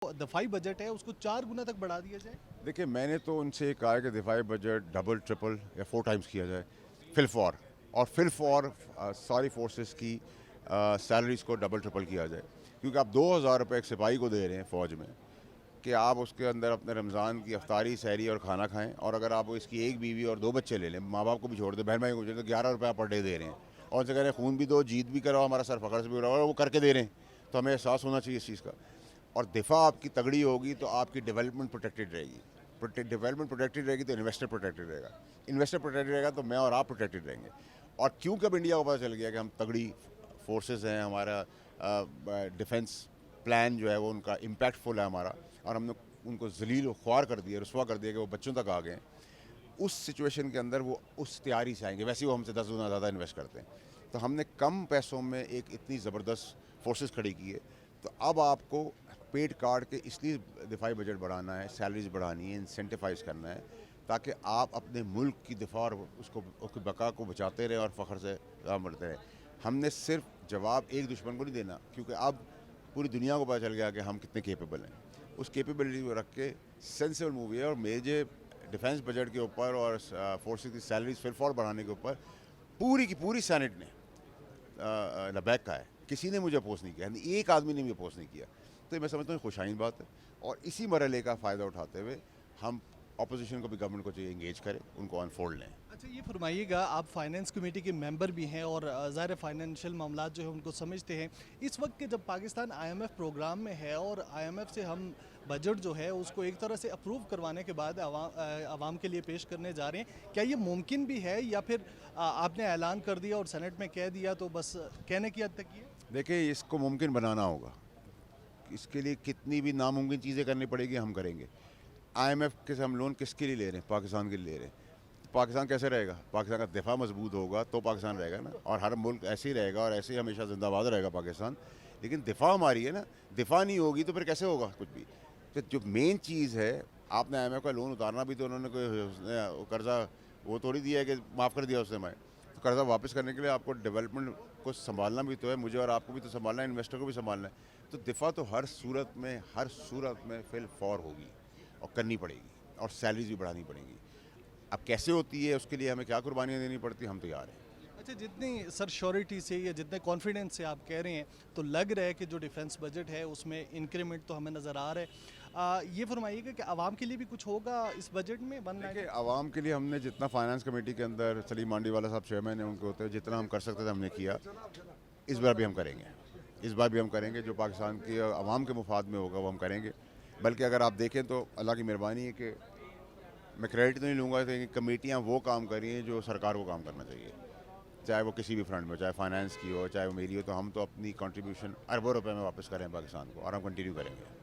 दफाई budget है उसको 4 गुना तक बढ़ा दिया जाए। देखिए, मैंने तो उनसे कहा है कि दिफाई बजट डबल ट्रिपल या 4 टाइम्स किया जाए फिल फॉर, और फिल फॉर सारी फोर्सेस की सैलरीज को डबल ट्रिपल किया जाए। क्योंकि आप 2,000 रुपये एक सिपाही को दे रहे हैं फ़ौज में कि आप उसके अंदर अपने रमज़ान की अफ्तारी, सहरी और खाना खाएं, और अगर आप इसकी एक बीवी और 2 बच्चे ले लें, माँ बाप को भी छोड़ दें, बहन भाई को छोड़ दें, तो 11 रुपये पर डे दे रहे हैं। और उनसे कह रहे हैं खून भी दो, जीत भी कराओ, हमारा सर फखर से भी कराओ, और वो करके दे रहे हैं। तो हमें एहसास होना चाहिए इस चीज़ का। और दिफा आपकी तगड़ी होगी तो आपकी डेवलपमेंट प्रोटेक्टेड रहेगी। डेवलपमेंट प्रोटेक्टेड रहेगी तो इन्वेस्टर प्रोटेक्टेड रहेगा। इन्वेस्टर प्रोटेक्टेड रहेगा तो मैं और आप प्रोटेक्टेड रहेंगे। और क्योंकि अब इंडिया को पता चल गया कि हम तगड़ी फोर्सेस हैं, हमारा डिफेंस प्लान जो है वो उनका इम्पैक्टफुल है हमारा, और हमने उनको जलील व ख्वार कर दिया, रुसवा कर दिया कि वो बच्चों तक आ गए हैं। उस सिचुएशन के अंदर वो उस तैयारी से आएंगे। वैसे ही वो हमसे 10 गुना ज़्यादा इन्वेस्ट करते हैं। तो हमने कम पैसों में एक इतनी ज़बरदस्त फोर्सेस खड़ी की है। तो अब आपको पेड कार्ड के इसलिए दिफाई बजट बढ़ाना है, सैलरीज बढ़ानी है, इंसेंटिफाइज करना है, ताकि आप अपने मुल्क की दिफा और उसकी बका को बचाते रहें और फ़ख्र से काम करते रहें। हमने सिर्फ जवाब एक दुश्मन को नहीं देना, क्योंकि अब पूरी दुनिया को पता चल गया कि हम कितने केपेबल हैं। उस केपेबिलिटी को रख के सेंसिबल मूवी है। और मेरे डिफेंस बजट के ऊपर और फोर्सेस की सैलरीज फिर फॉर बढ़ाने के ऊपर पूरी की पूरी सैनेट ने लबैक का है। किसी ने मुझे अपोज नहीं किया, एक आदमी ने भी अपोज नहीं किया। तो मैं समझता हूँ खुशाइन बात है। और इसी मरहले का फ़ायदा उठाते हुए हम अपोजिशन को भी, गवर्नमेंट को चाहिए इंगेज करें, उनको अनफोल्ड लें। अच्छा, ये फरमाइएगा, आप फाइनेंस कमेटी के मेंबर भी हैं और ज़ाहिर फाइनेंशियल मामलात जो है उनको समझते हैं। इस वक्त के जब पाकिस्तान आईएमएफ प्रोग्राम में है और आईएमएफ से हम बजट जो है उसको एक तरह से अप्रूव करवाने के बाद आवाम के लिए पेश करने जा रहे हैं, क्या ये मुमकिन भी है या फिर आपने ऐलान कर दिया और सेनेट में कह दिया तो बस कहने की हद तक ही है? देखिए, इसको मुमकिन बनाना होगा। इसके लिए कितनी भी नामुमकिन चीज़ें करनी पड़ेगी, हम करेंगे। आईएमएफ के से हम लोन किसके लिए ले रहे हैं? पाकिस्तान के लिए ले रहे हैं। तो पाकिस्तान कैसे रहेगा? पाकिस्तान का दिफा मजबूत होगा तो पाकिस्तान रहेगा ना। और हर मुल्क ऐसे ही रहेगा और ऐसे ही हमेशा जिंदाबाद रहेगा पाकिस्तान। लेकिन दिफा हमारी है ना। दिफा नहीं होगी तो फिर कैसे होगा कुछ भी? तो जो मेन चीज़ है, आपने आईएमएफ का लोन उतारना भी तो उन्होंने कोई कर्जा वो थोड़ी दिया है कि माफ़ कर दिया उसने। मैं तो कर्जा वापस करने के लिए आपको डेवलपमेंट को संभालना भी तो है, मुझे और आपको भी तो संभालना है, इन्वेस्टर को भी संभालना है। तो दिफा तो हर सूरत में फिल फॉर होगी और करनी पड़ेगी, और सैलरीज भी बढ़ानी पड़ेगी। अब कैसे होती है, उसके लिए हमें क्या कुर्बानियाँ देनी पड़ती, हम तैयार हैं। अच्छा, जितनी सर श्योरिटी से या जितने कॉन्फिडेंस से आप कह रहे हैं तो लग रहा है कि जो डिफेंस बजट है उसमें इंक्रीमेंट तो हमें नज़र आ रहा है। ये फरमाइएगा कि आवाम के लिए भी कुछ होगा इस बजट में देखिए, आवाम के लिए हमने जितना फाइनेंस कमेटी के अंदर सलीम मांडी वाला साहब चेयरमैन है, उनके होते हुए जितना हम कर सकते थे हमने किया। इस बार भी हम करेंगे। इस बार भी हम करेंगे जो पाकिस्तान की आवाम के मुफाद में होगा वो हम करेंगे। बल्कि अगर आप देखें तो अल्लाह की मेहरबानी है कि मैं क्रेडिट तो नहीं लूँगा, तो कमेटियाँ वो काम कर रही हैं जो सरकार को काम करना चाहिए, चाहे वो किसी भी फ्रंट में, चाहे फाइनेंस की हो, चाहे वो मेरी हो। तो हम तो अपनी कंट्रीब्यूशन अरबों रुपए में वापस करें पाकिस्तान को, और हम कंटिन्यू करेंगे।